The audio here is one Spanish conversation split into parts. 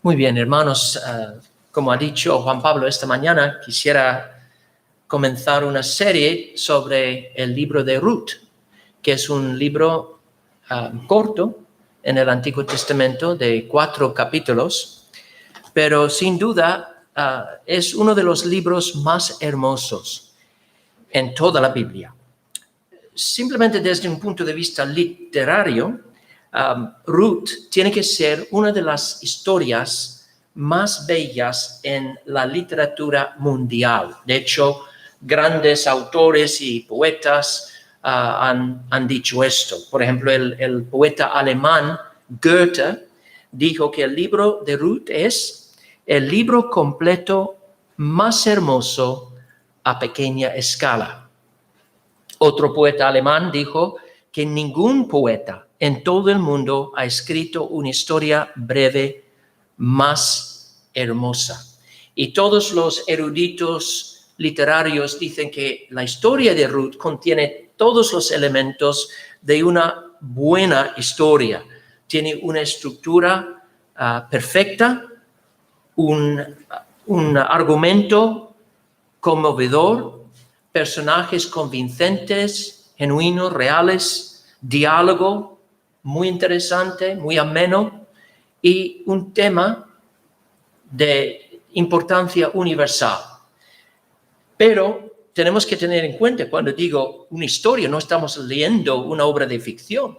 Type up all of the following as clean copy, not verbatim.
Muy bien, hermanos, como ha dicho Juan Pablo esta mañana, quisiera comenzar una serie sobre el libro de Ruth, que es un libro corto en el Antiguo Testamento de 4 capítulos, pero sin duda es uno de los libros más hermosos en toda la Biblia. Simplemente desde un punto de vista literario, Ruth tiene que ser una de las historias más bellas en la literatura mundial. De hecho, grandes autores y poetas han dicho esto. Por ejemplo, el poeta alemán Goethe dijo que el libro de Ruth es el libro completo más hermoso a pequeña escala. Otro poeta alemán dijo que ningún poeta en todo el mundo ha escrito una historia breve más hermosa. Y todos los eruditos literarios dicen que la historia de Ruth contiene todos los elementos de una buena historia. Tiene una estructura perfecta, un argumento conmovedor, personajes convincentes, genuinos, reales, diálogo muy interesante, muy ameno y un tema de importancia universal. Pero tenemos que tener en cuenta, cuando digo una historia, no estamos leyendo una obra de ficción.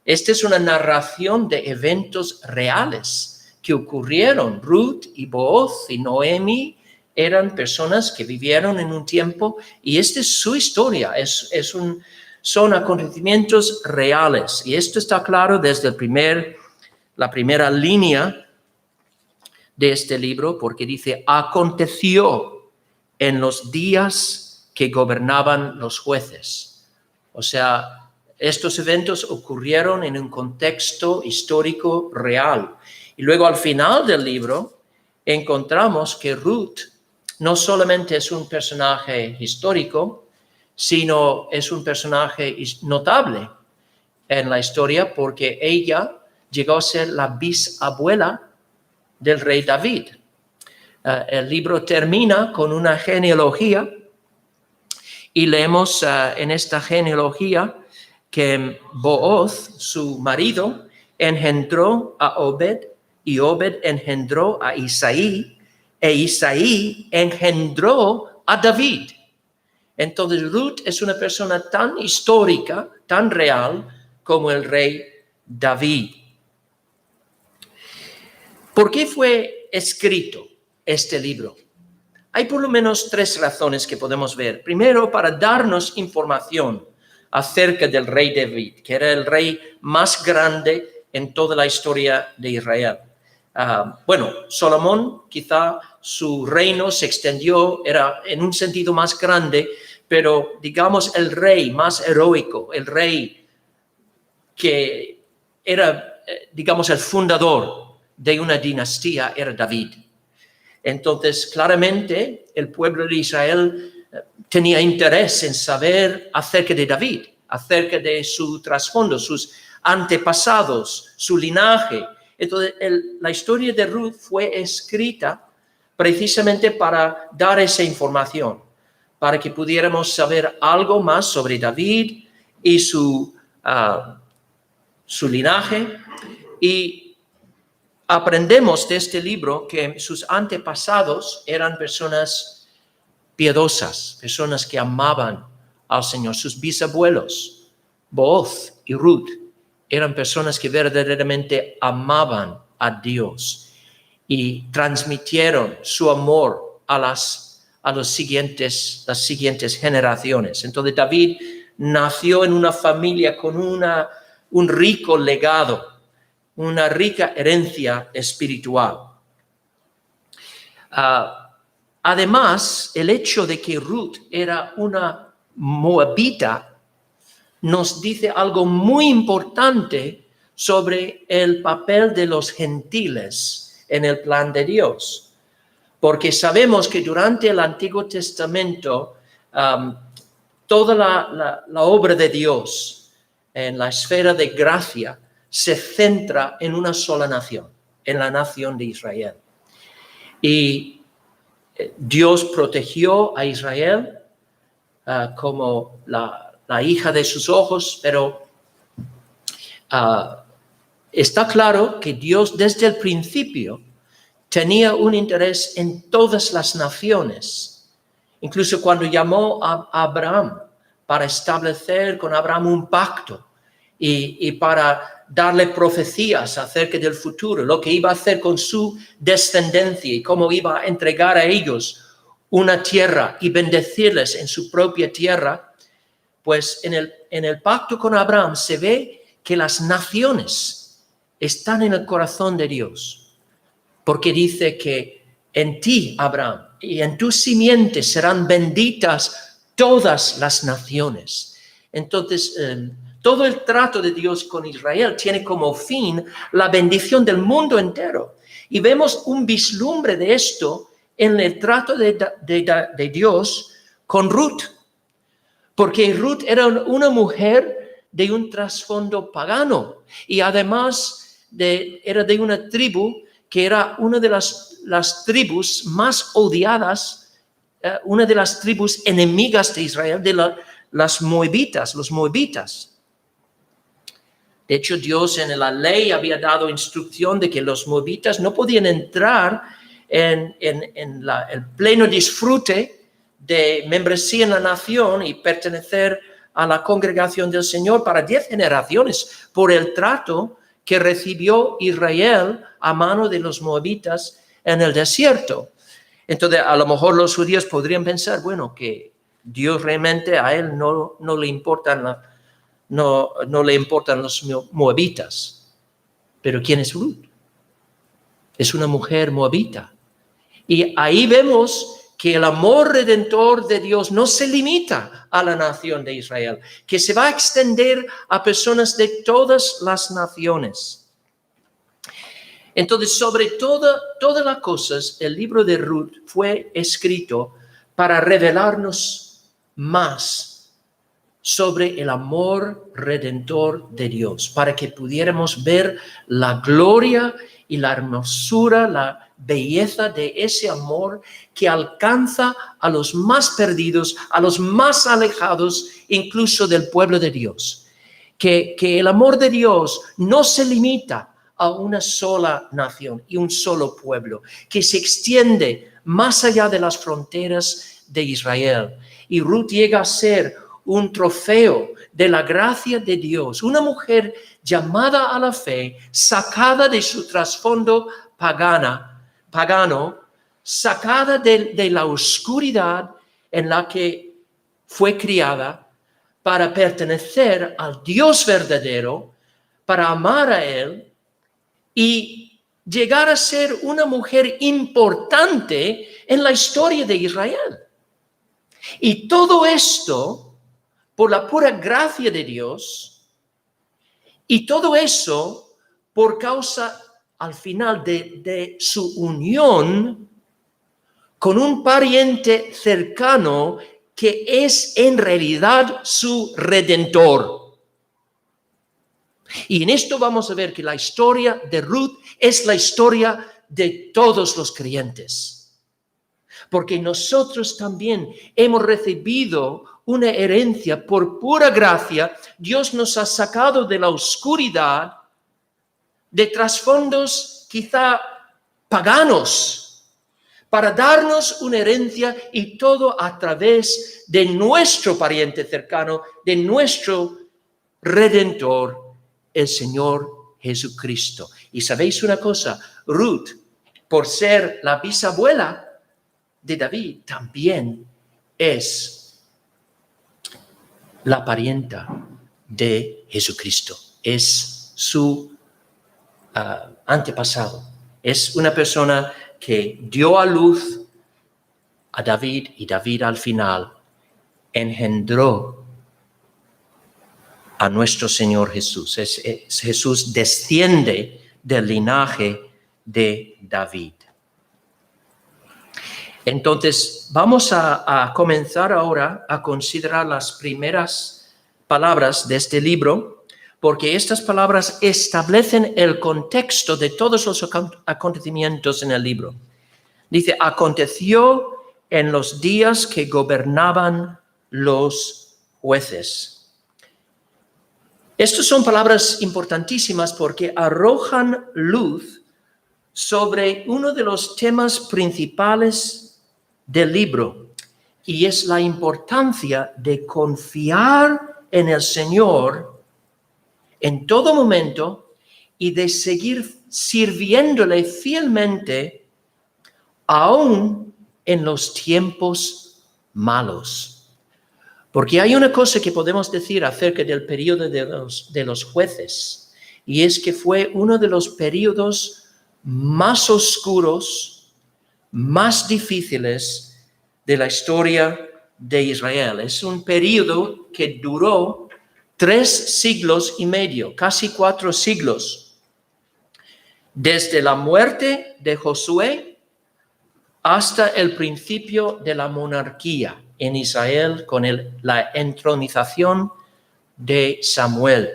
Esta es una narración de eventos reales que ocurrieron. Ruth y Booz y Noemi eran personas que vivieron en un tiempo y esta es su historia, son acontecimientos reales. Y esto está claro desde la primera línea de este libro, porque dice, aconteció en los días que gobernaban los jueces. O sea, estos eventos ocurrieron en un contexto histórico real. Y luego al final del libro encontramos que Ruth no solamente es un personaje histórico, sino es un personaje notable en la historia porque ella llegó a ser la bisabuela del rey David. El libro termina con una genealogía y leemos en esta genealogía que Booz, su marido, engendró a Obed y Obed engendró a Isaí, e Isaí engendró a David. Entonces Ruth es una persona tan histórica, tan real, como el rey David. ¿Por qué fue escrito este libro? Hay por lo menos 3 razones que podemos ver. Primero, para darnos información acerca del rey David, que era el rey más grande en toda la historia de Israel. Salomón, quizá su reino se extendió, era en un sentido más grande, pero digamos el rey más heroico, el rey que era, digamos, el fundador de una dinastía era David. Entonces, claramente, el pueblo de Israel tenía interés en saber acerca de David, acerca de su trasfondo, sus antepasados, su linaje. Entonces, la historia de Ruth fue escrita precisamente para dar esa información, para que pudiéramos saber algo más sobre David y su linaje. Y aprendemos de este libro que sus antepasados eran personas piadosas, personas que amaban al Señor. Sus bisabuelos, Booz y Ruth, eran personas que verdaderamente amaban a Dios y transmitieron su amor a las siguientes generaciones. Entonces David nació en una familia con un rico legado, una rica herencia espiritual. Además, el hecho de que Ruth era una moabita nos dice algo muy importante sobre el papel de los gentiles en el plan de Dios. Porque sabemos que durante el Antiguo Testamento, toda la obra de Dios en la esfera de gracia se centra en una sola nación. en la nación de Israel. Y Dios protegió a Israel como la hija de sus ojos, pero está claro que Dios desde el principio tenía un interés en todas las naciones. Incluso cuando llamó a Abraham para establecer con Abraham un pacto y para darle profecías acerca del futuro, lo que iba a hacer con su descendencia y cómo iba a entregar a ellos una tierra y bendecirles en su propia tierra, pues en el pacto con Abraham se ve que las naciones están en el corazón de Dios, porque dice que en ti, Abraham, y en tu simiente serán benditas todas las naciones. Entonces, todo el trato de Dios con Israel tiene como fin la bendición del mundo entero. Y vemos un vislumbre de esto en el trato de Dios con Ruth. Porque Ruth era una mujer de un trasfondo pagano y además era de una tribu que era una de las tribus más odiadas, una de las tribus enemigas de Israel, de los moabitas. De hecho, Dios en la ley había dado instrucción de que los moabitas no podían entrar en el pleno disfrute de membresía en la nación y pertenecer a la congregación del Señor para 10 generaciones por el trato que recibió Israel a mano de los moabitas en el desierto. Entonces, a lo mejor los judíos podrían pensar, bueno, que Dios realmente a él no le importan los moabitas. Pero ¿quién es Ruth? Es una mujer moabita. Y ahí vemos que el amor redentor de Dios no se limita a la nación de Israel, que se va a extender a personas de todas las naciones. Entonces, sobre todas las cosas, el libro de Ruth fue escrito para revelarnos más sobre el amor redentor de Dios, para que pudiéramos ver la gloria y la hermosura, la belleza de ese amor que alcanza a los más perdidos, a los más alejados, incluso del pueblo de Dios. Que el amor de Dios no se limita a una sola nación y un solo pueblo, que se extiende más allá de las fronteras de Israel. Y Ruth llega a ser un trofeo de la gracia de Dios, una mujer llamada a la fe, sacada de su trasfondo pagano, sacada de la oscuridad en la que fue criada para pertenecer al Dios verdadero, para amar a Él y llegar a ser una mujer importante en la historia de Israel. Y todo esto por la pura gracia de Dios, y todo eso por causa al final de su unión con un pariente cercano que es en realidad su redentor. Y en esto vamos a ver que la historia de Ruth es la historia de todos los creyentes. Porque nosotros también hemos recibido una herencia por pura gracia. Dios nos ha sacado de la oscuridad, de trasfondos quizá paganos, para darnos una herencia, y todo a través de nuestro pariente cercano, de nuestro Redentor, el Señor Jesucristo. Y sabéis una cosa, Ruth, por ser la bisabuela de David, también es la parienta de Jesucristo, es su antepasado, es una persona que dio a luz a David y David al final engendró a nuestro Señor Jesús. Jesús desciende del linaje de David. Entonces, vamos a comenzar ahora a considerar las primeras palabras de este libro, porque estas palabras establecen el contexto de todos los acontecimientos en el libro. Dice, aconteció en los días que gobernaban los jueces. Estas son palabras importantísimas porque arrojan luz sobre uno de los temas principales del libro, y es la importancia de confiar en el Señor en todo momento y de seguir sirviéndole fielmente aún en los tiempos malos. Porque hay una cosa que podemos decir acerca del periodo de los jueces, y es que fue uno de los periodos más oscuros, más difíciles de la historia de Israel. Es un periodo que duró 3 siglos y medio, casi 4 siglos, desde la muerte de Josué hasta el principio de la monarquía en Israel con la entronización de Samuel.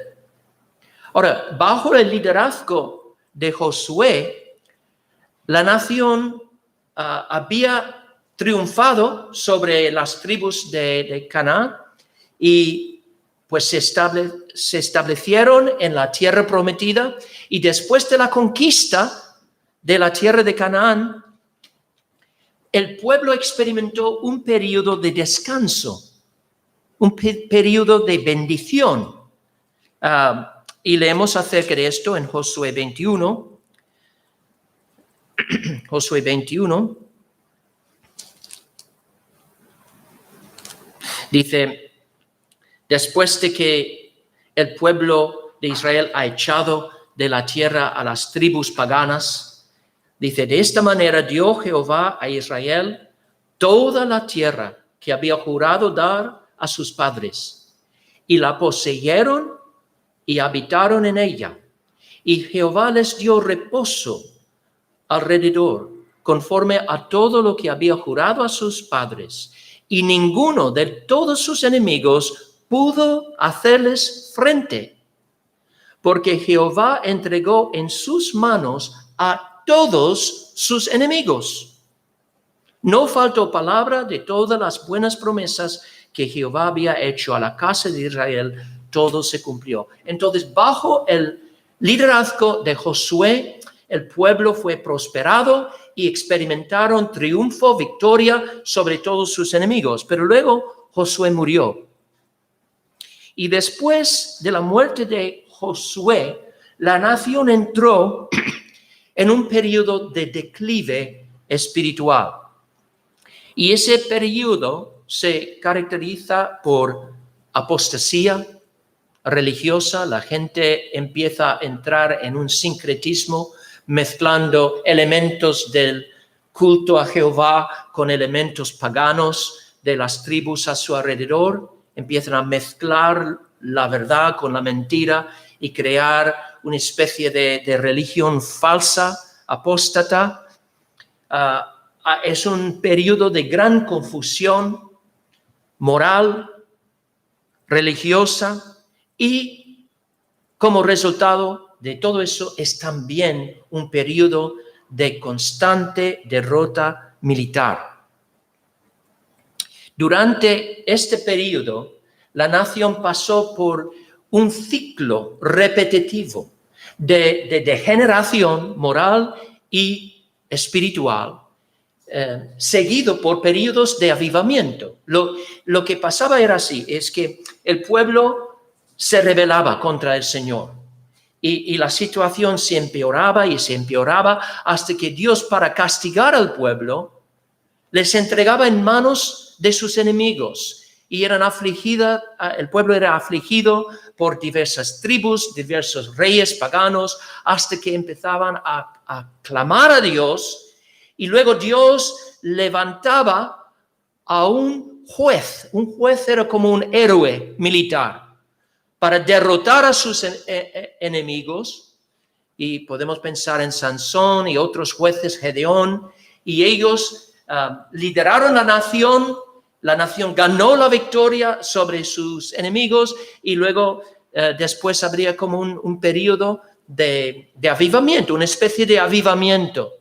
Ahora, bajo el liderazgo de Josué, la nación había triunfado sobre las tribus de Canaán y pues se establecieron en la tierra prometida, y después de la conquista de la tierra de Canaán, el pueblo experimentó un periodo de descanso, un periodo de bendición. Y leemos acerca de esto en Josué 21. Josué 21. Dice, después de que el pueblo de Israel ha echado de la tierra a las tribus paganas, dice, de esta manera dio Jehová a Israel toda la tierra que había jurado dar a sus padres, y la poseyeron y habitaron en ella. Y Jehová les dio reposo alrededor, conforme a todo lo que había jurado a sus padres, y ninguno de todos sus enemigos pudo hacerles frente, porque Jehová entregó en sus manos a todos sus enemigos. No faltó palabra de todas las buenas promesas que Jehová había hecho a la casa de Israel, todo se cumplió. Entonces, bajo el liderazgo de Josué, el pueblo fue prosperado y experimentaron triunfo, victoria sobre todos sus enemigos. Pero luego Josué murió. Y después de la muerte de Josué, la nación entró en un periodo de declive espiritual. Y ese periodo se caracteriza por apostasía religiosa. La gente empieza a entrar en un sincretismo, mezclando elementos del culto a Jehová con elementos paganos de las tribus a su alrededor. Empiezan a mezclar la verdad con la mentira y crear una especie de religión falsa, apóstata. Es un periodo de gran confusión moral, religiosa, y como resultado de todo eso es también un periodo de constante derrota militar. Durante este periodo, la nación pasó por un ciclo repetitivo de degeneración moral y espiritual, seguido por periodos de avivamiento. Lo que pasaba era así, es que el pueblo se rebelaba contra el Señor y la situación se empeoraba y se empeoraba hasta que Dios, para castigar al pueblo, les entregaba en manos de sus enemigos y el pueblo era afligido por diversas tribus, diversos reyes paganos, hasta que empezaban a clamar a Dios. Y luego Dios levantaba a un juez. Un juez era como un héroe militar para derrotar a sus enemigos. Y podemos pensar en Sansón y otros jueces, Gedeón. Y ellos lideraron la nación ganó la victoria sobre sus enemigos y luego después habría como un periodo de avivamiento, una especie de avivamiento.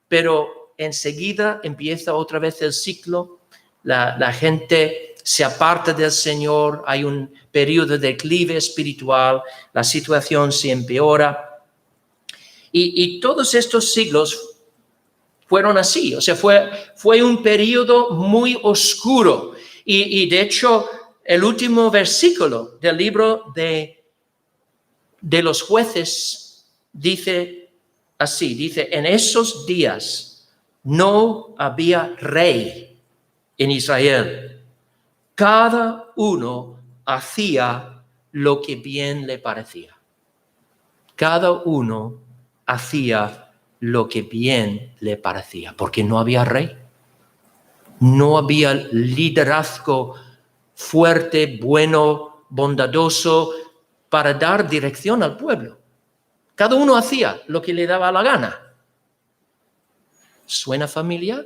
Pero enseguida empieza otra vez el ciclo, la gente se aparta del Señor, hay un periodo de declive espiritual, la situación se empeora. Y todos estos siglos fueron así, o sea, fue un periodo muy oscuro. Y de hecho, el último versículo del libro de los Jueces dice así, dice, en esos días no había rey en Israel. Cada uno hacía lo que bien le parecía. Cada uno hacía lo que bien le parecía, porque no había rey. No había liderazgo fuerte, bueno, bondadoso para dar dirección al pueblo. Cada uno hacía lo que le daba la gana. ¿Suena familiar?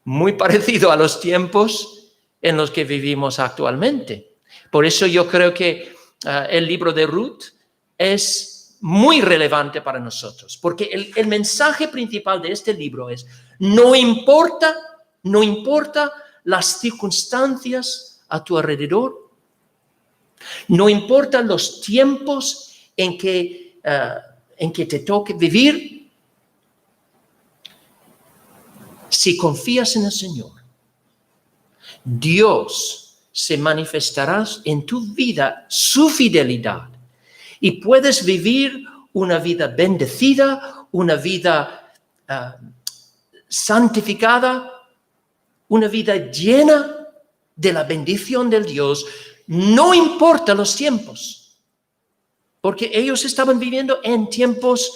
Muy parecido a los tiempos en los que vivimos actualmente. Por eso yo creo que el libro de Ruth es muy relevante para nosotros, porque el mensaje principal de este libro es, no importa las circunstancias a tu alrededor, no importan los tiempos en que te toque vivir, si confías en el Señor, Dios se manifestará en tu vida su fidelidad y puedes vivir una vida bendecida, una vida santificada, una vida llena de la bendición del Dios, no importa los tiempos, porque ellos estaban viviendo en tiempos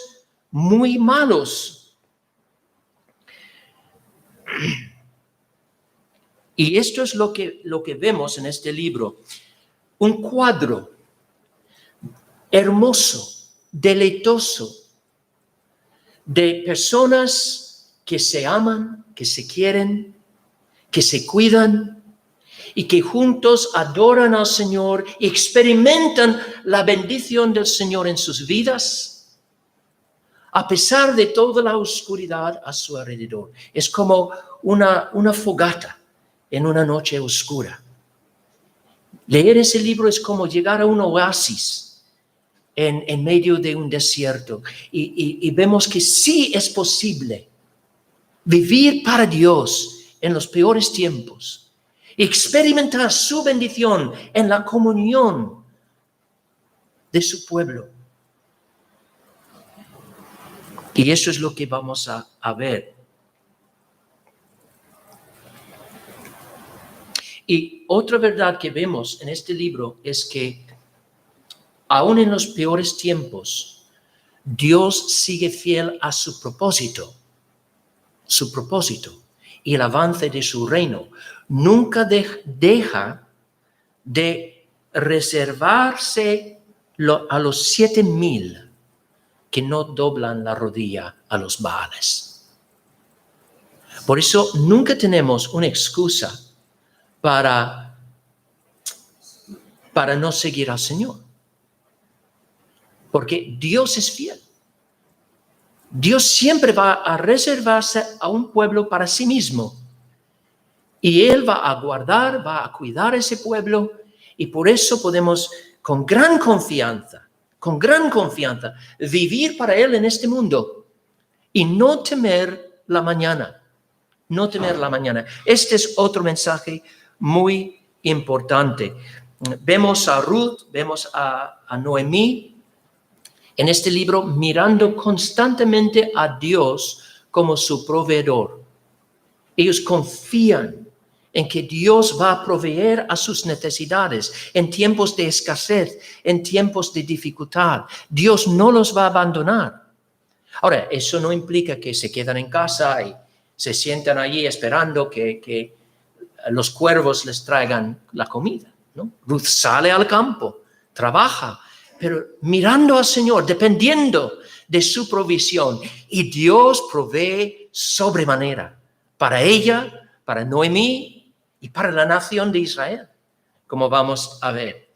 muy malos. Y esto es lo que vemos en este libro, un cuadro hermoso, deleitoso, de personas que se aman, que se quieren, que se cuidan y que juntos adoran al Señor y experimentan la bendición del Señor en sus vidas, a pesar de toda la oscuridad a su alrededor. Es como una fogata en una noche oscura. Leer ese libro es como llegar a un oasis en medio de un desierto y vemos que sí es posible vivir para Dios en los peores tiempos, experimentar su bendición en la comunión de su pueblo. Y eso es lo que vamos a ver. Y otra verdad que vemos en este libro es que aún en los peores tiempos, Dios sigue fiel a su propósito y el avance de su reino. Nunca deja de reservarse a los 7,000 que no doblan la rodilla a los Baales. Por eso nunca tenemos una excusa para no seguir al Señor. Porque Dios es fiel. Dios siempre va a reservarse a un pueblo para sí mismo. Y Él va a guardar, va a cuidar ese pueblo. Y por eso podemos con gran confianza, vivir para Él en este mundo. Y no temer la mañana. No temer la mañana. Este es otro mensaje muy importante. Vemos a Ruth, vemos a Noemí en este libro mirando constantemente a Dios como su proveedor. Ellos confían en que Dios va a proveer a sus necesidades en tiempos de escasez, en tiempos de dificultad. Dios no los va a abandonar. Ahora, eso no implica que se quedan en casa y se sientan allí esperando que los cuervos les traigan la comida, ¿no? Ruth sale al campo, trabaja, pero mirando al Señor, dependiendo de su provisión. Y Dios provee sobremanera para ella, para Noemí y para la nación de Israel, como vamos a ver.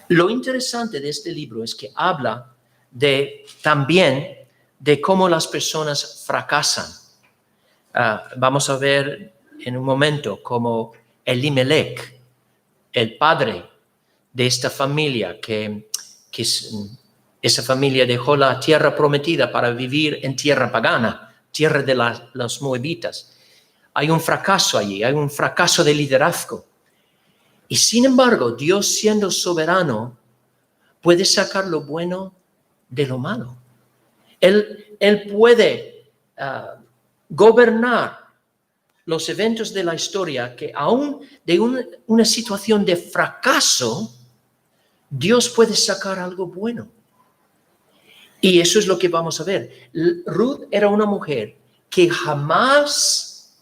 Lo interesante de este libro es que habla también de cómo las personas fracasan. Vamos a ver en un momento cómo Elimelech, el padre de esta familia, esa familia dejó la tierra prometida para vivir en tierra pagana, tierra de los moabitas. Hay un fracaso allí, hay un fracaso de liderazgo. Y sin embargo, Dios, siendo soberano, puede sacar lo bueno de lo malo. Él puede gobernar los eventos de la historia, que aún de una situación de fracaso, Dios puede sacar algo bueno. Y eso es lo que vamos a ver. Ruth era una mujer que jamás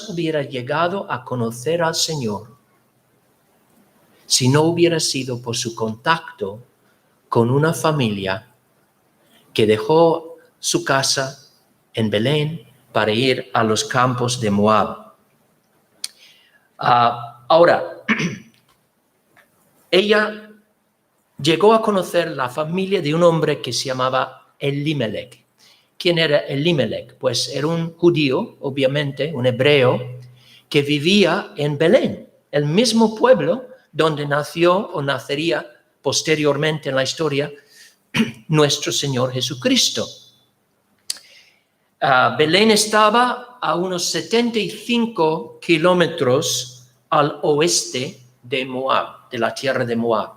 hubiera llegado a conocer al Señor si no hubiera sido por su contacto con una familia que dejó su casa en Belén para ir a los campos de Moab. Ahora, ella llegó a conocer la familia de un hombre que se llamaba Elimelech. ¿Quién era Elimelech? Pues era un judío, obviamente, un hebreo, que vivía en Belén, el mismo pueblo donde nació o nacería posteriormente en la historia nuestro Señor Jesucristo. Belén estaba a unos 75 kilómetros al oeste de Moab, de la tierra de Moab.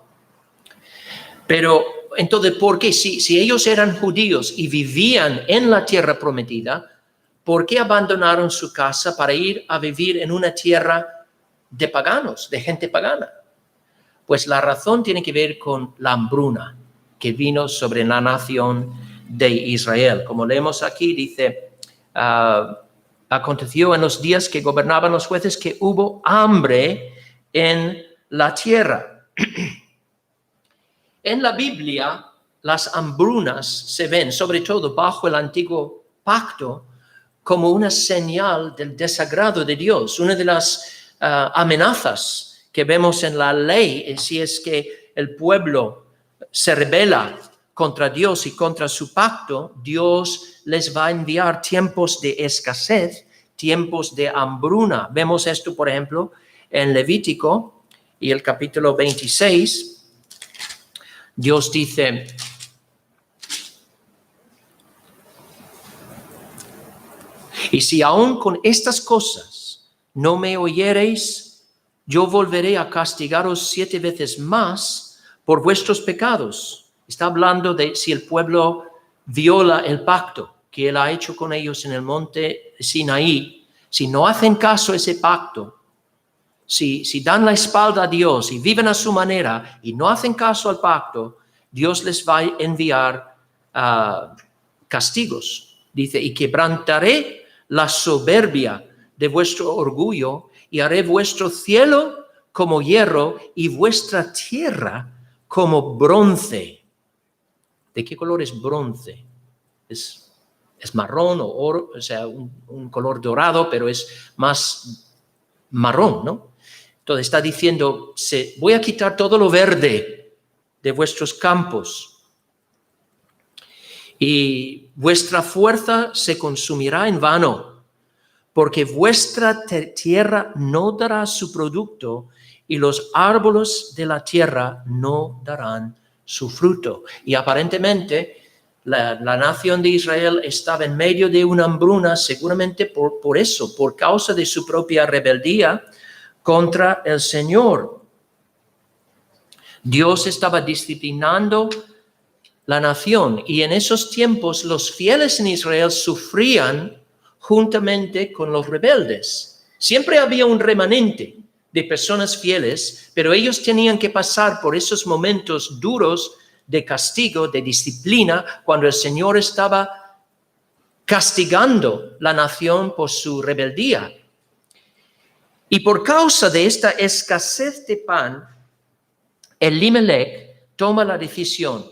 Pero entonces, ¿por qué? Si ellos eran judíos y vivían en la tierra prometida, ¿por qué abandonaron su casa para ir a vivir en una tierra de paganos, de gente pagana? Pues la razón tiene que ver con la hambruna que vino sobre la nación de Israel. Como leemos aquí, dice, aconteció en los días que gobernaban los jueces que hubo hambre en la tierra. En la Biblia, las hambrunas se ven, sobre todo bajo el antiguo pacto, como una señal del desagrado de Dios. Una de las amenazas que vemos en la ley, si es que el pueblo se rebela contra Dios y contra su pacto, Dios les va a enviar tiempos de escasez, tiempos de hambruna. Vemos esto, por ejemplo, en Levítico y el capítulo 26. Dios dice, y si aún con estas cosas no me oyereis, yo volveré a castigaros 7 veces más por vuestros pecados. Está hablando de si el pueblo viola el pacto que él ha hecho con ellos en el monte Sinaí. Si no hacen caso a ese pacto, si dan la espalda a Dios y viven a su manera y no hacen caso al pacto, Dios les va a enviar castigos. Dice, y quebrantaré la soberbia de vuestro orgullo y haré vuestro cielo como hierro y vuestra tierra como bronce. ¿De qué color es bronce? Es marrón o oro, o sea, un color dorado, pero es más marrón, ¿no? Entonces está diciendo, voy a quitar todo lo verde de vuestros campos y vuestra fuerza se consumirá en vano, porque vuestra tierra no dará su producto y los árboles de la tierra no darán su fruto. Y aparentemente la nación de Israel estaba en medio de una hambruna, seguramente por eso, por causa de su propia rebeldía contra el Señor. Dios estaba disciplinando la nación y en esos tiempos los fieles en Israel sufrían juntamente con los rebeldes. Siempre había un remanente de personas fieles, pero ellos tenían que pasar por esos momentos duros de castigo, de disciplina, cuando el Señor estaba castigando la nación por su rebeldía. Y por causa de esta escasez de pan, Elimelech toma la decisión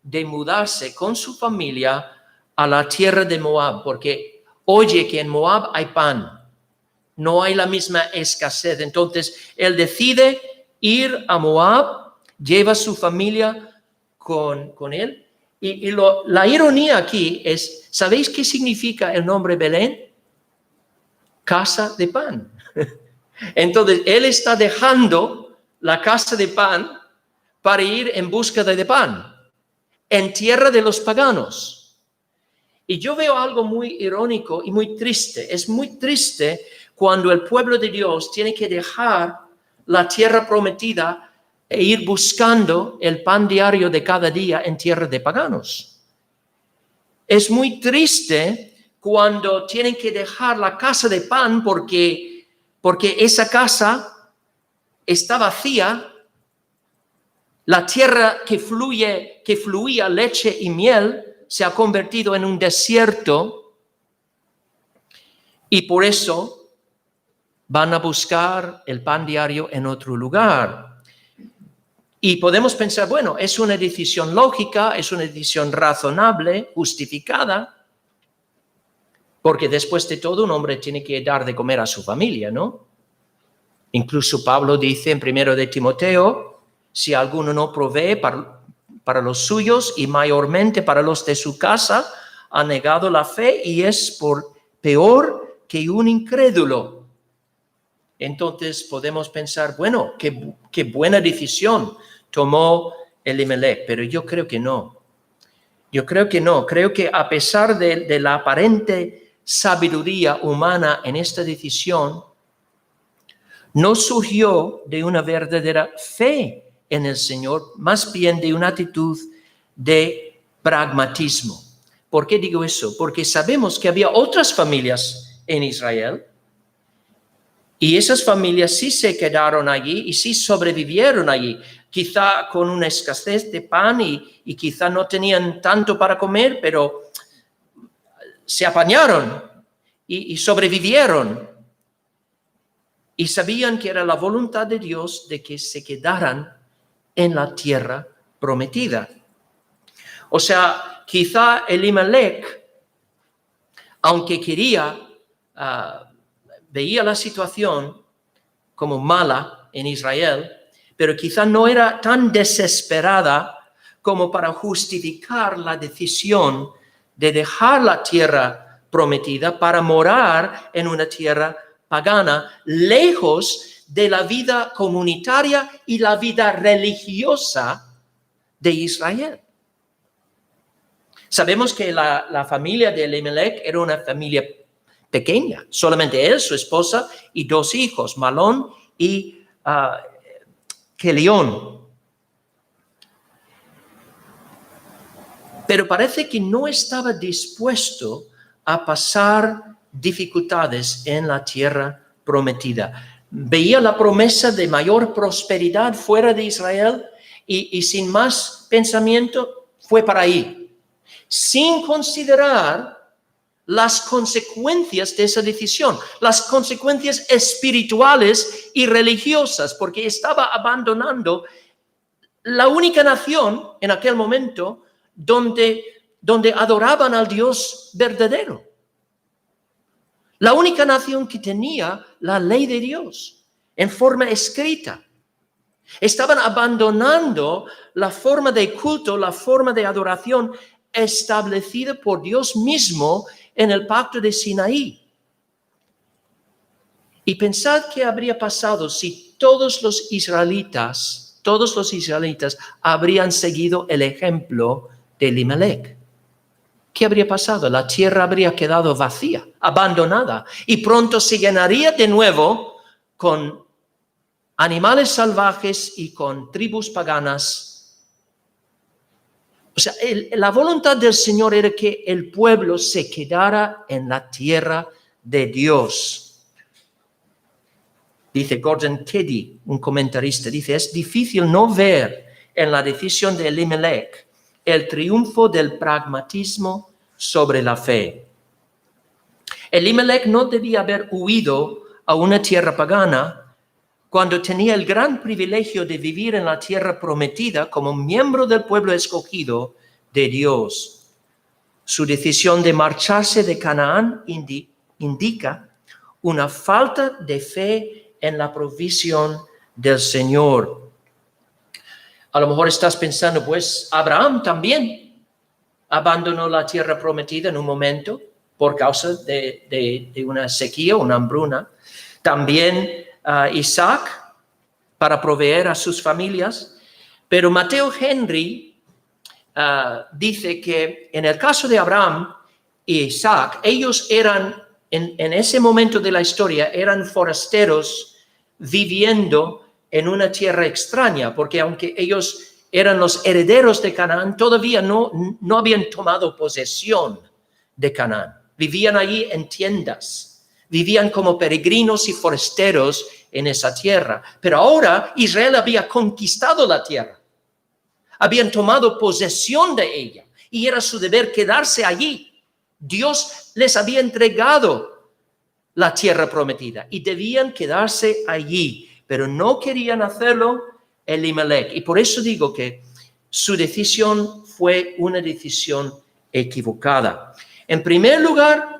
de mudarse con su familia a la tierra de Moab, porque oye que en Moab hay pan, no hay la misma escasez. Entonces, él decide ir a Moab lleva su familia con él. Y la ironía aquí es, ¿sabéis qué significa el nombre Belén? Casa de pan. Entonces, él está dejando la casa de pan para ir en búsqueda de pan, en tierra de los paganos. Y yo veo algo muy irónico y muy triste. Es muy triste cuando el pueblo de Dios tiene que dejar la tierra prometida e ir buscando el pan diario de cada día en tierra de paganos. Es muy triste cuando tienen que dejar la casa de pan porque esa casa está vacía, la tierra que fluía leche y miel se ha convertido en un desierto y por eso van a buscar el pan diario en otro lugar. Y podemos pensar, bueno, es una decisión lógica, es una decisión razonable, justificada, porque después de todo un hombre tiene que dar de comer a su familia, ¿no? Incluso Pablo dice en 1 de Timoteo, si alguno no provee para los suyos y mayormente para los de su casa, ha negado la fe y es peor que un incrédulo. Entonces podemos pensar, bueno, qué buena decisión tomó Elimelech, pero yo creo que no. Yo creo que no. Creo que a pesar de la aparente sabiduría humana en esta decisión, no surgió de una verdadera fe en el Señor, más bien de una actitud de pragmatismo. ¿Por qué digo eso? Porque sabemos que había otras familias en Israel y esas familias sí se quedaron allí y sí sobrevivieron allí, quizá con una escasez de pan y quizá no tenían tanto para comer, pero se apañaron y sobrevivieron. Y sabían que era la voluntad de Dios de que se quedaran en la tierra prometida. O sea, quizá Elimelech, aunque veía la situación como mala en Israel, pero quizá no era tan desesperada como para justificar la decisión de dejar la tierra prometida para morar en una tierra pagana, lejos de la vida comunitaria y la vida religiosa de Israel. Sabemos que la familia de Elimelech era una familia pequeña, solamente él, su esposa y 2 hijos, Malón y Kelión. Pero parece que no estaba dispuesto a pasar dificultades en la tierra prometida. Veía la promesa de mayor prosperidad fuera de Israel y sin más pensamiento fue para ahí, sin considerar las consecuencias de esa decisión, las consecuencias espirituales y religiosas, porque estaba abandonando la única nación en aquel momento donde adoraban al Dios verdadero. La única nación que tenía la ley de Dios en forma escrita. Estaban abandonando la forma de culto, la forma de adoración establecida por Dios mismo en el pacto de Sinaí. Y pensad qué habría pasado si todos los israelitas habrían seguido el ejemplo de Elimelech. ¿Qué habría pasado? La tierra habría quedado vacía, abandonada, y pronto se llenaría de nuevo con animales salvajes y con tribus paganas. O sea, la voluntad del Señor era que el pueblo se quedara en la tierra de Dios. Dice Gordon Teddy, un comentarista, dice, es difícil no ver en la decisión de Elimelech el triunfo del pragmatismo sobre la fe. Elimelech no debía haber huido a una tierra pagana cuando tenía el gran privilegio de vivir en la tierra prometida como miembro del pueblo escogido de Dios. Su decisión de marcharse de Canaán indica una falta de fe en la provisión del Señor. A lo mejor estás pensando, pues Abraham también abandonó la tierra prometida en un momento por causa de una sequía, una hambruna. También Isaac para proveer a sus familias. Pero Mateo Henry dice que en el caso de Abraham y Isaac, ellos eran, en ese momento de la historia, eran forasteros viviendo en una tierra extraña, porque aunque ellos eran los herederos de Canaán, todavía no habían tomado posesión de Canaán. Vivían allí en tiendas, vivían como peregrinos y forasteros en esa tierra. Pero ahora Israel había conquistado la tierra, habían tomado posesión de ella y era su deber quedarse allí. Dios les había entregado la tierra prometida y debían quedarse allí, pero no querían hacerlo Elimelech. Y por eso digo que su decisión fue una decisión equivocada. En primer lugar,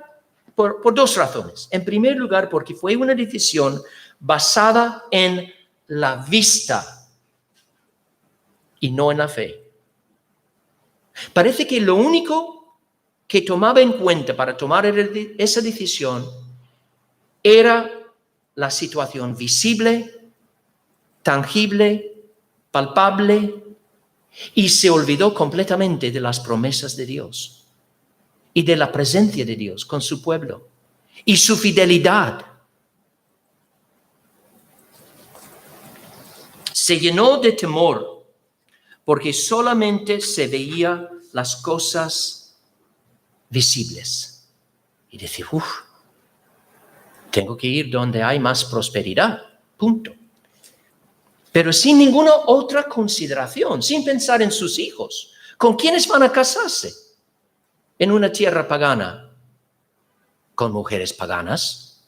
por dos razones. En primer lugar, porque fue una decisión basada en la vista y no en la fe. Parece que lo único que tomaba en cuenta para tomar esa decisión era la situación visible, tangible, palpable, y se olvidó completamente de las promesas de Dios y de la presencia de Dios con su pueblo y su fidelidad. Se llenó de temor porque solamente se veía las cosas visibles. Y decía, tengo que ir donde hay más prosperidad, punto. Pero sin ninguna otra consideración, sin pensar en sus hijos. ¿Con quiénes van a casarse en una tierra pagana? ¿Con mujeres paganas?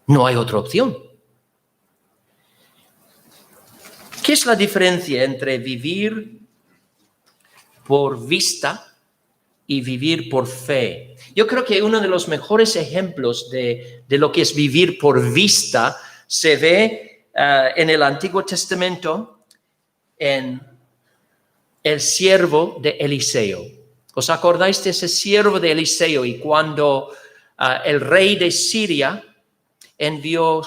No hay otra opción. ¿Qué es la diferencia entre vivir por vista y vivir por fe? Yo creo que uno de los mejores ejemplos de lo que es vivir por vista se ve en el Antiguo Testamento en el siervo de Eliseo. ¿Os acordáis de ese siervo de Eliseo? Y cuando el rey de Siria envió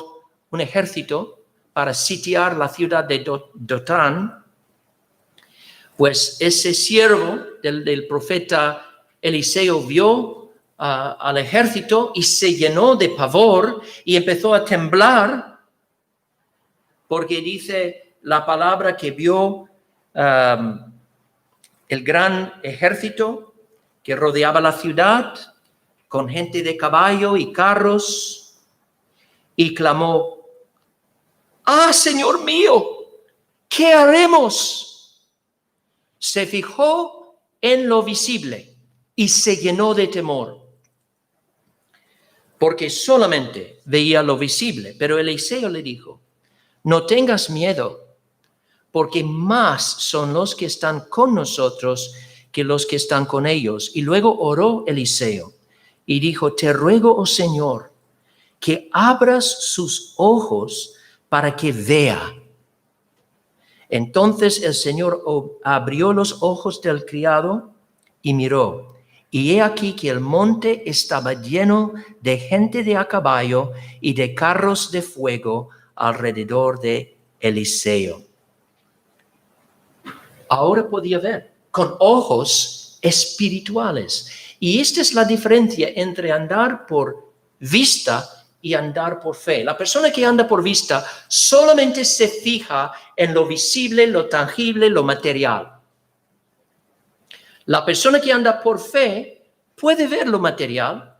un ejército para sitiar la ciudad de Dotán, pues ese siervo del profeta Eliseo vio al ejército y se llenó de pavor y empezó a temblar, porque dice la palabra que vio el gran ejército que rodeaba la ciudad con gente de caballo y carros y clamó, ¡ah, Señor mío! ¿Qué haremos? Se fijó en lo visible y se llenó de temor, porque solamente veía lo visible. Pero Eliseo le dijo, no tengas miedo, porque más son los que están con nosotros que los que están con ellos. Y luego oró Eliseo y dijo, te ruego, oh Señor, que abras sus ojos para que vea. Entonces el Señor abrió los ojos del criado y miró. Y he aquí que el monte estaba lleno de gente de a caballo y de carros de fuego alrededor de Eliseo. Ahora podía ver con ojos espirituales. Y esta es la diferencia entre andar por vista y andar por fe. La persona que anda por vista solamente se fija en lo visible, lo tangible, lo material. La persona que anda por fe puede ver lo material,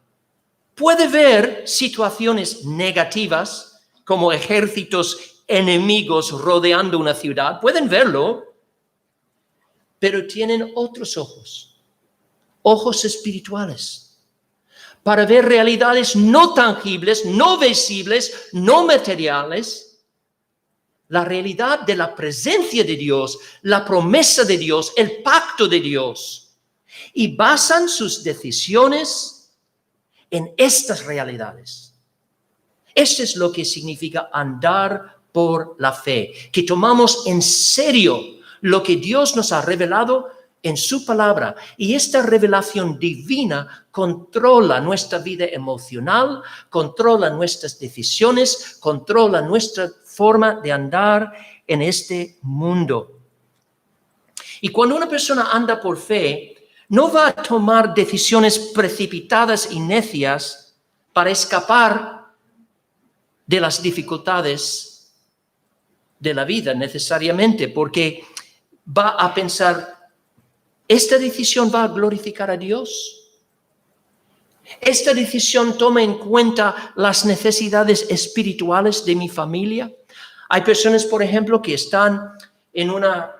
puede ver situaciones negativas como ejércitos enemigos rodeando una ciudad, pueden verlo, pero tienen otros ojos, ojos espirituales, para ver realidades no tangibles, no visibles, no materiales, la realidad de la presencia de Dios, la promesa de Dios, el pacto de Dios, y basan sus decisiones en estas realidades. Esto es lo que significa andar por la fe, que tomamos en serio lo que Dios nos ha revelado en su palabra. Y esta revelación divina controla nuestra vida emocional, controla nuestras decisiones, controla nuestra forma de andar en este mundo. Y cuando una persona anda por fe, no va a tomar decisiones precipitadas y necias para escapar de las dificultades de la vida necesariamente, porque va a pensar, ¿esta decisión va a glorificar a Dios? ¿Esta decisión toma en cuenta las necesidades espirituales de mi familia? Hay personas, por ejemplo, que están en una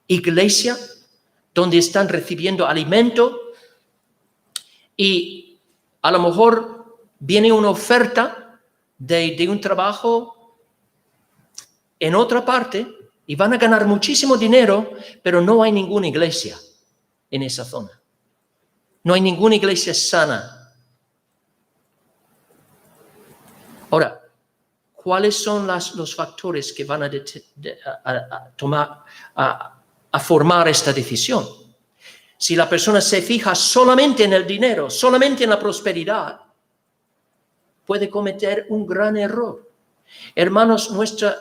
iglesia donde están recibiendo alimento y a lo mejor viene una oferta de un trabajo en otra parte y van a ganar muchísimo dinero, pero no hay ninguna iglesia en esa zona. No hay ninguna iglesia sana. Ahora, ¿cuáles son los factores que van a formar esta decisión? Si la persona se fija solamente en el dinero, solamente en la prosperidad, puede cometer un gran error. Hermanos, nuestra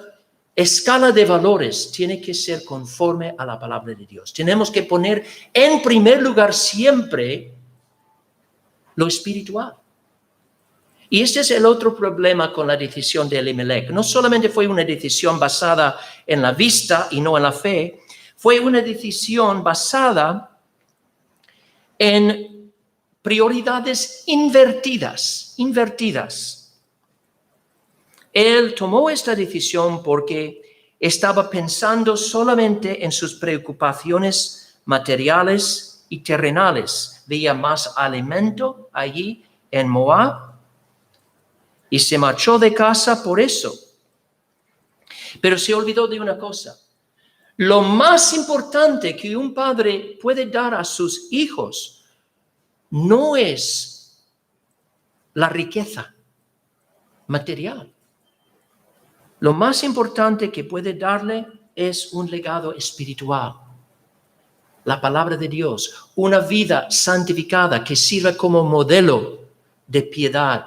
escala de valores tiene que ser conforme a la palabra de Dios. Tenemos que poner en primer lugar siempre lo espiritual. Y este es el otro problema con la decisión de Elimelech. No solamente fue una decisión basada en la vista y no en la fe, fue una decisión basada en prioridades invertidas. Él tomó esta decisión porque estaba pensando solamente en sus preocupaciones materiales y terrenales. Veía más alimento allí en Moab y se marchó de casa por eso. Pero se olvidó de una cosa. Lo más importante que un padre puede dar a sus hijos no es la riqueza material. Lo más importante que puede darle es un legado espiritual. La palabra de Dios, una vida santificada que sirva como modelo de piedad.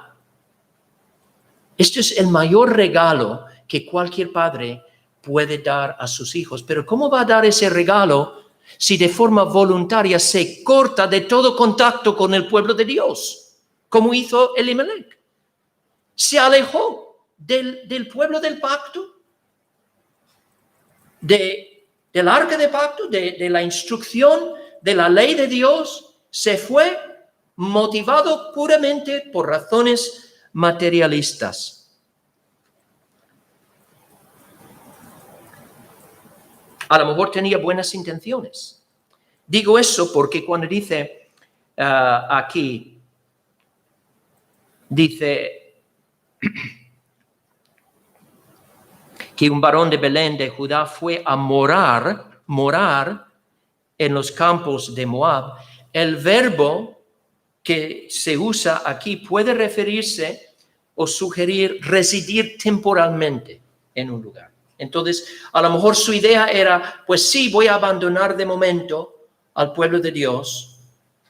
Este es el mayor regalo que cualquier padre puede dar a sus hijos. Pero ¿cómo va a dar ese regalo si de forma voluntaria se corta de todo contacto con el pueblo de Dios? Como hizo Elimelech. Se alejó del pueblo del pacto, del arca de pacto, de la instrucción, de la ley de Dios. Se fue motivado puramente por razones materialistas. A lo mejor tenía buenas intenciones. Digo eso porque cuando dice aquí, dice que un varón de Belén de Judá fue a morar en los campos de Moab. El verbo que se usa aquí puede referirse o sugerir residir temporalmente en un lugar. Entonces, a lo mejor su idea era, pues sí, voy a abandonar de momento al pueblo de Dios,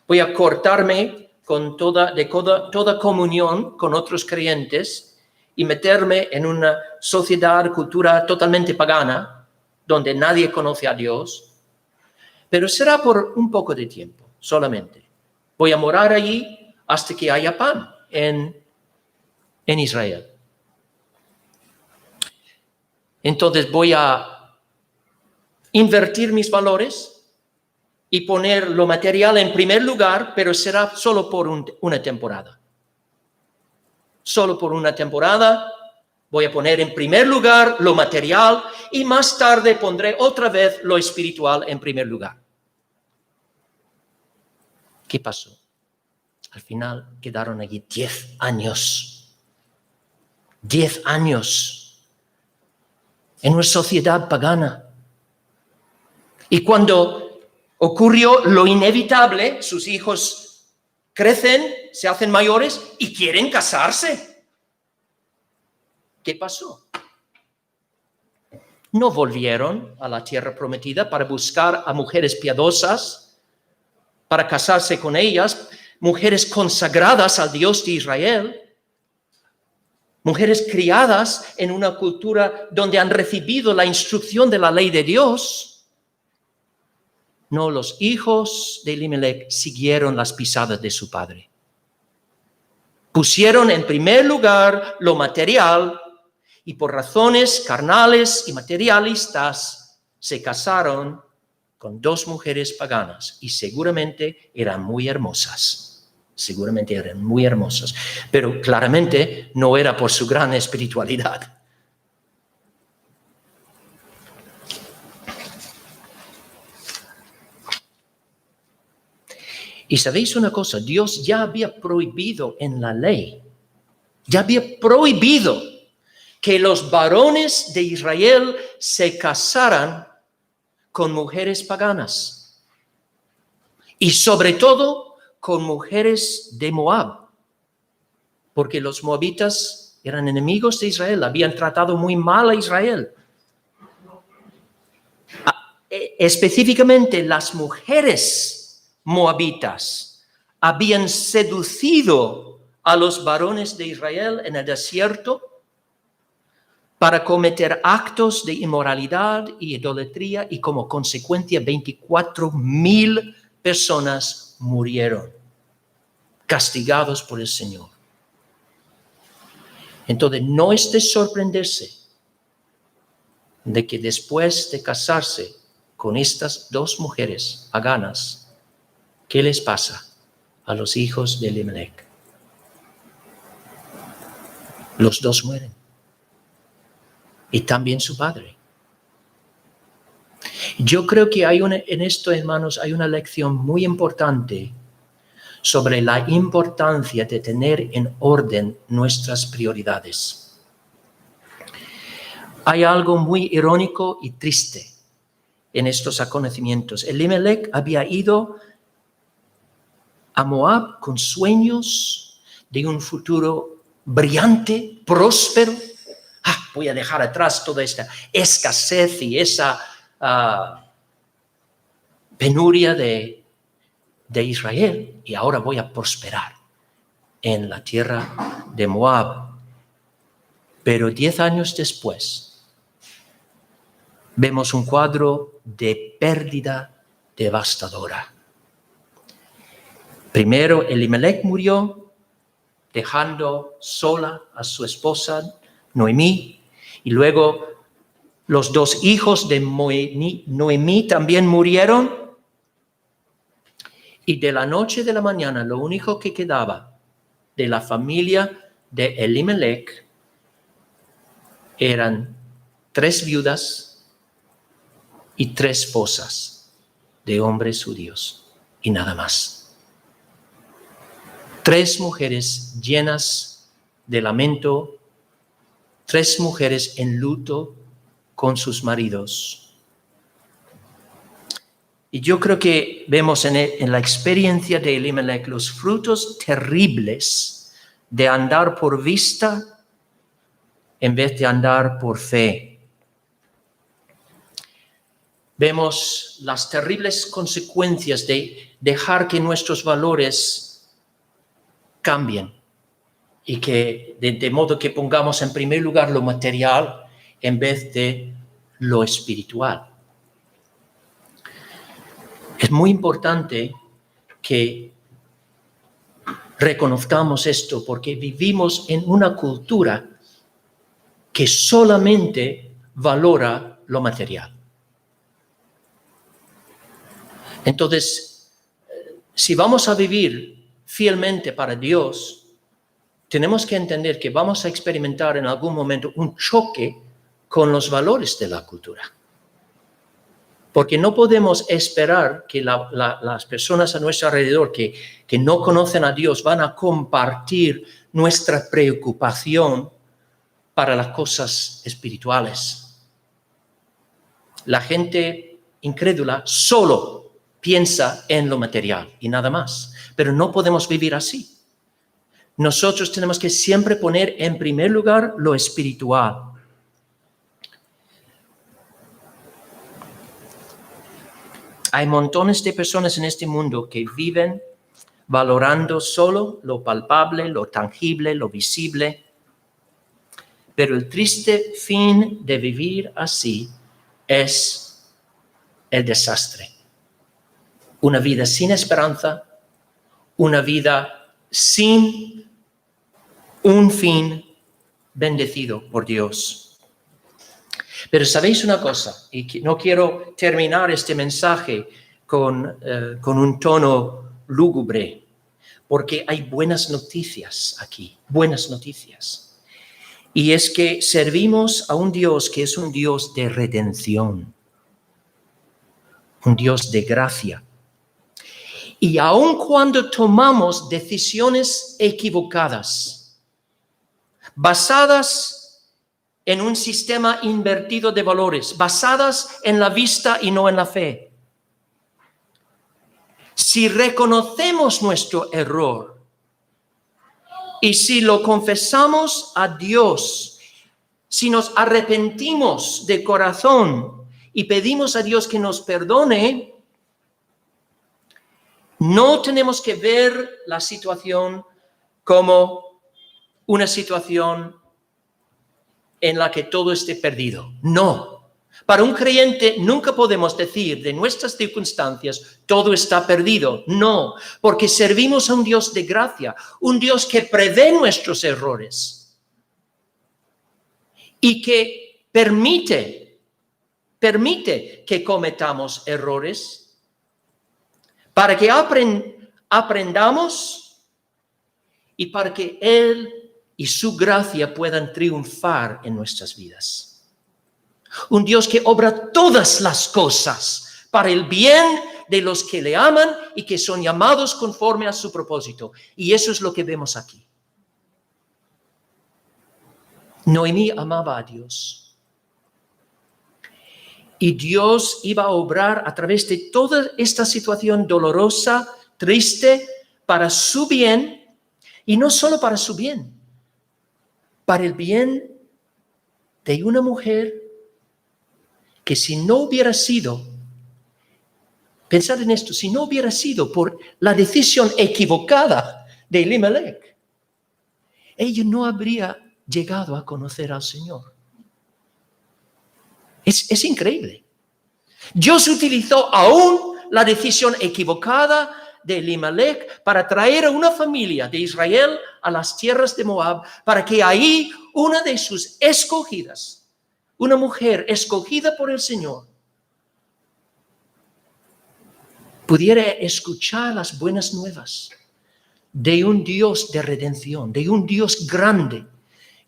voy a cortarme con toda comunión con otros creyentes y meterme en una sociedad, cultura totalmente pagana, donde nadie conoce a Dios, pero será por un poco de tiempo solamente. Voy a morar allí hasta que haya pan en Israel. Entonces voy a invertir mis valores y poner lo material en primer lugar, pero será solo por una temporada. Solo por una temporada voy a poner en primer lugar lo material y más tarde pondré otra vez lo espiritual en primer lugar. ¿Qué pasó? Al final quedaron allí 10 años. 10 años en una sociedad pagana. Y cuando ocurrió lo inevitable, sus hijos crecen, se hacen mayores y quieren casarse. ¿Qué pasó? no volvieron a la tierra prometida para buscar a mujeres piadosas, para casarse con ellas, mujeres consagradas al Dios de Israel, mujeres criadas en una cultura donde han recibido la instrucción de la ley de Dios. No, los hijos de Elimelech siguieron las pisadas de su padre. Pusieron en primer lugar lo material y por razones carnales y materialistas se casaron con dos mujeres paganas y seguramente eran muy hermosas. Seguramente eran muy hermosas, pero claramente no era por su gran espiritualidad. Y sabéis una cosa, Dios ya había prohibido en la ley, ya había prohibido que los varones de Israel se casaran con mujeres paganas y sobre todo con mujeres de Moab, porque los moabitas eran enemigos de Israel, habían tratado muy mal a Israel. Específicamente las mujeres moabitas habían seducido a los varones de Israel en el desierto para cometer actos de inmoralidad y idolatría, y como consecuencia 24,000 personas murieron, castigados por el Señor. Entonces, no es de sorprenderse de que después de casarse con estas dos mujeres paganas, ¿qué les pasa a los hijos de Elimelech? Los dos mueren. Y también su padre. Yo creo que en esto, hermanos, hay una lección muy importante sobre la importancia de tener en orden nuestras prioridades. Hay algo muy irónico y triste en estos acontecimientos. Elimelech había ido a Moab con sueños de un futuro brillante, próspero. Voy a dejar atrás toda esta escasez y esa penuria de Israel, y ahora voy a prosperar en la tierra de Moab. Pero 10 años después vemos un cuadro de pérdida devastadora. Primero, Elimelech murió, dejando sola a su esposa Noemí, y luego los dos hijos de Noemí también murieron, y de la noche de la mañana lo único que quedaba de la familia de Elimelech eran 3 viudas y 3 esposas de hombres judíos, y nada más. 3 mujeres llenas de lamento, 3 mujeres en luto con sus maridos. Y yo creo que vemos en la experiencia de Elimelech los frutos terribles de andar por vista en vez de andar por fe. Vemos las terribles consecuencias de dejar que nuestros valores cambien y que de modo que pongamos en primer lugar lo material en vez de lo espiritual. Es muy importante que reconozcamos esto, porque vivimos en una cultura que solamente valora lo material. Entonces, si vamos a vivir fielmente para Dios, tenemos que entender que vamos a experimentar en algún momento un choque con los valores de la cultura. Porque no podemos esperar que las personas a nuestro alrededor que no conocen a Dios van a compartir nuestra preocupación para las cosas espirituales. La gente incrédula solo piensa en lo material y nada más. Pero no podemos vivir así. Nosotros tenemos que siempre poner en primer lugar lo espiritual. Hay montones de personas en este mundo que viven valorando solo lo palpable, lo tangible, lo visible. Pero el triste fin de vivir así es el desastre. Una vida sin esperanza, una vida sin un fin bendecido por Dios. Pero sabéis una cosa, y no quiero terminar este mensaje con un tono lúgubre, porque hay buenas noticias aquí, buenas noticias. Y es que servimos a un Dios que es un Dios de redención, un Dios de gracia. Y aun cuando tomamos decisiones equivocadas, basadas en un sistema invertido de valores, basadas en la vista y no en la fe, si reconocemos nuestro error y si lo confesamos a Dios, si nos arrepentimos de corazón y pedimos a Dios que nos perdone, no tenemos que ver la situación como una situación en la que todo esté perdido. No. Para un creyente nunca podemos decir de nuestras circunstancias todo está perdido. No, porque servimos a un Dios de gracia, un Dios que prevé nuestros errores y que permite que cometamos errores para que aprendamos y para que Él y su gracia puedan triunfar en nuestras vidas. Un Dios que obra todas las cosas para el bien de los que le aman y que son llamados conforme a su propósito. Y eso es lo que vemos aquí. Noemí amaba a Dios. Y Dios iba a obrar a través de toda esta situación dolorosa, triste, para su bien, y no solo para su bien, para el bien de una mujer que si no hubiera sido, pensad en esto, si no hubiera sido por la decisión equivocada de Elimelech, ella no habría llegado a conocer al Señor. Es increíble. Dios utilizó aún la decisión equivocada de Elimelech para traer a una familia de Israel a las tierras de Moab, para que ahí una de sus escogidas, una mujer escogida por el Señor, pudiera escuchar las buenas nuevas de un Dios de redención, de un Dios grande,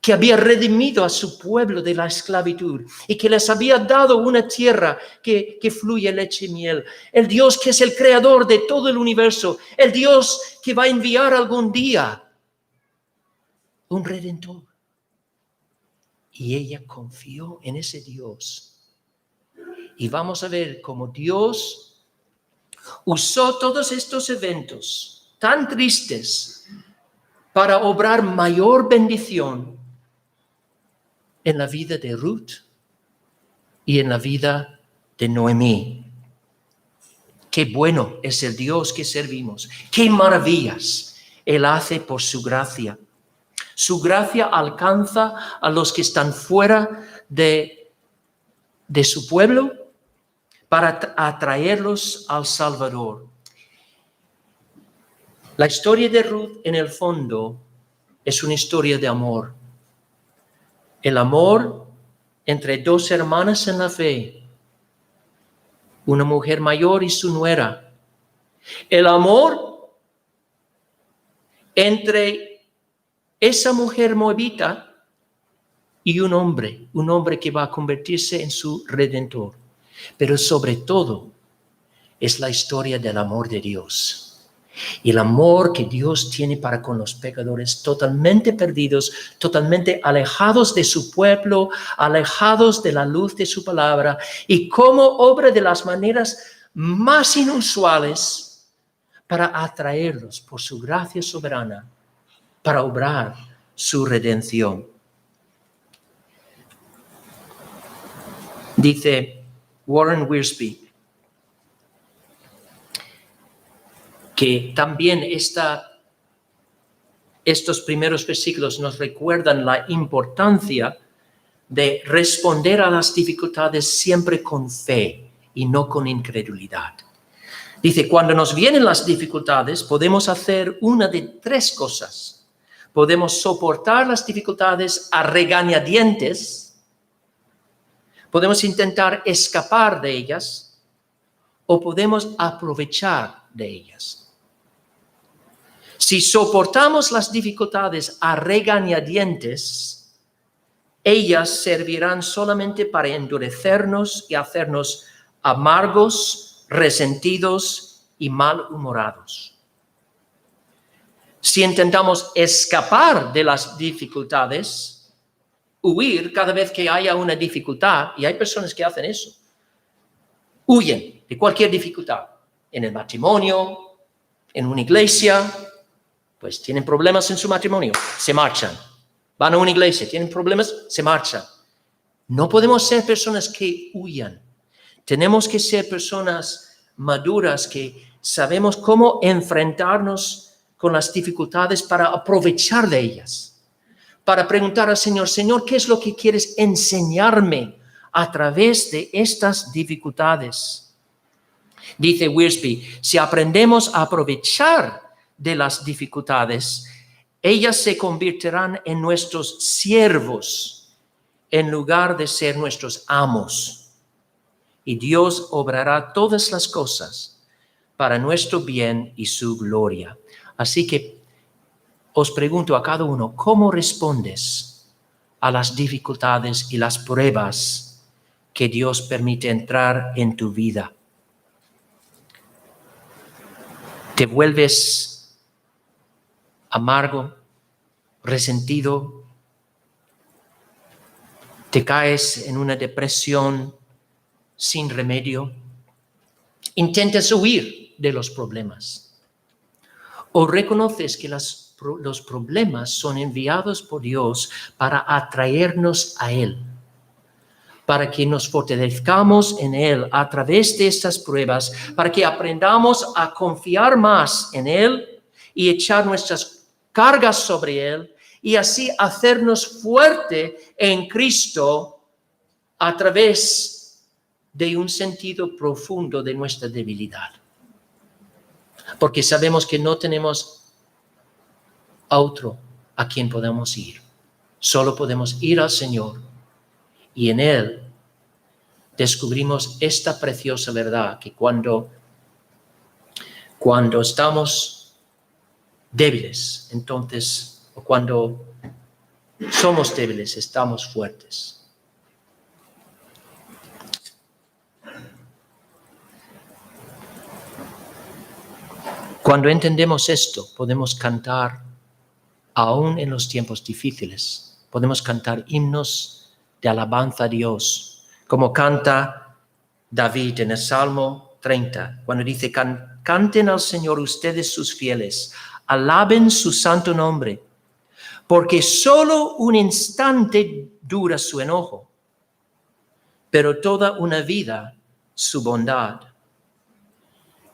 que había redimido a su pueblo de la esclavitud y que les había dado una tierra que fluye leche y miel. El Dios que es el creador de todo el universo, el Dios que va a enviar algún día un redentor. Y ella confió en ese Dios. Y vamos a ver cómo Dios usó todos estos eventos tan tristes para obrar mayor bendición en la vida de Ruth y en la vida de Noemí. Qué bueno es el Dios que servimos. Qué maravillas Él hace por su gracia. Su gracia alcanza a los que están fuera de su pueblo para atraerlos al Salvador. La historia de Ruth, en el fondo, es una historia de amor. El amor entre dos hermanas en la fe, una mujer mayor y su nuera. El amor entre esa mujer moabita y un hombre que va a convertirse en su redentor. Pero sobre todo es la historia del amor de Dios. Y el amor que Dios tiene para con los pecadores totalmente perdidos, totalmente alejados de su pueblo, alejados de la luz de su palabra, y cómo obra de las maneras más inusuales para atraerlos por su gracia soberana, para obrar su redención. Dice Warren Wiersbe, que también estos primeros versículos nos recuerdan la importancia de responder a las dificultades siempre con fe y no con incredulidad. Dice, cuando nos vienen las dificultades, podemos hacer una de tres cosas. Podemos soportar las dificultades a regañadientes, podemos intentar escapar de ellas o podemos aprovechar de ellas. Si soportamos las dificultades a regañadientes, ellas servirán solamente para endurecernos y hacernos amargos, resentidos y malhumorados. Si intentamos escapar de las dificultades, huir cada vez que haya una dificultad, y hay personas que hacen eso, huyen de cualquier dificultad, en el matrimonio, en una iglesia, pues tienen problemas en su matrimonio, se marchan. Van a una iglesia, tienen problemas, se marchan. No podemos ser personas que huyan. Tenemos que ser personas maduras que sabemos cómo enfrentarnos con las dificultades para aprovechar de ellas. Para preguntar al Señor, Señor, ¿qué es lo que quieres enseñarme a través de estas dificultades? Dice Wiersbe, si aprendemos a aprovechar de las dificultades, ellas se convertirán en nuestros siervos en lugar de ser nuestros amos. Y Dios obrará todas las cosas para nuestro bien y su gloria. Así que os pregunto a cada uno, ¿cómo respondes a las dificultades y las pruebas que Dios permite entrar en tu vida? ¿Te vuelves amargo, resentido? ¿Te caes en una depresión sin remedio? ¿Intentas huir de los problemas? ¿O reconoces que los problemas son enviados por Dios para atraernos a Él? Para que nos fortalezcamos en Él a través de estas pruebas, para que aprendamos a confiar más en Él y echar nuestras cargas sobre Él y así hacernos fuerte en Cristo a través de un sentido profundo de nuestra debilidad. Porque sabemos que no tenemos a otro a quien podamos ir. Solo podemos ir al Señor y en Él descubrimos esta preciosa verdad que cuando estamos débiles, entonces, o cuando somos débiles, estamos fuertes. Cuando entendemos esto, podemos cantar, aún en los tiempos difíciles, podemos cantar himnos de alabanza a Dios, como canta David en el Salmo 30, cuando dice, canten al Señor ustedes sus fieles, alaben su santo nombre, porque solo un instante dura su enojo, pero toda una vida su bondad.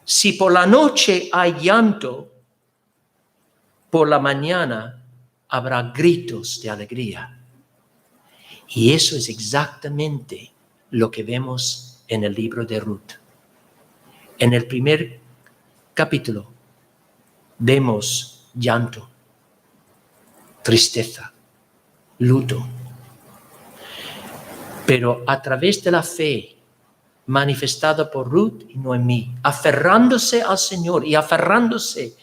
Si por la noche hay llanto, por la mañana habrá gritos de alegría. Y eso es exactamente lo que vemos en el libro de Ruth. En el primer capítulo vemos llanto, tristeza, luto. Pero a través de la fe manifestada por Ruth y Noemí, aferrándose al Señor y aferrándose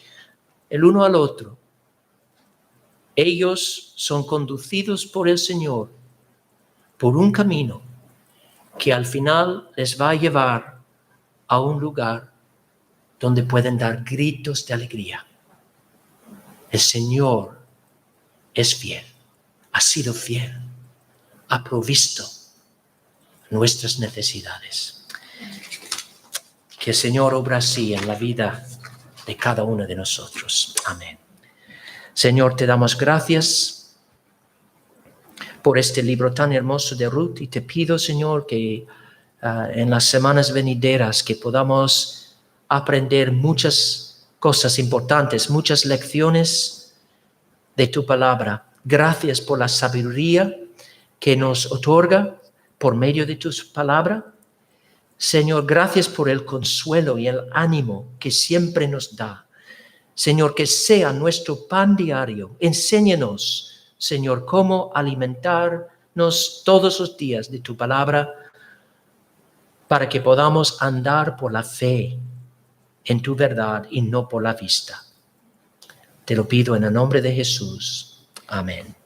el uno al otro, ellos son conducidos por el Señor por un camino que al final les va a llevar a un lugar donde pueden dar gritos de alegría. El Señor es fiel, ha sido fiel, ha provisto nuestras necesidades. Que el Señor obra así en la vida de cada uno de nosotros. Amén. Señor, te damos gracias por este libro tan hermoso de Ruth y te pido, Señor, que en las semanas venideras que podamos aprender muchas cosas importantes, muchas lecciones de tu palabra. Gracias por la sabiduría que nos otorga por medio de tu palabra. Señor, gracias por el consuelo y el ánimo que siempre nos da. Señor, que sea nuestro pan diario. Enséñanos, Señor, cómo alimentarnos todos los días de tu palabra para que podamos andar por la fe en tu verdad y no por la vista. Te lo pido en el nombre de Jesús. Amén.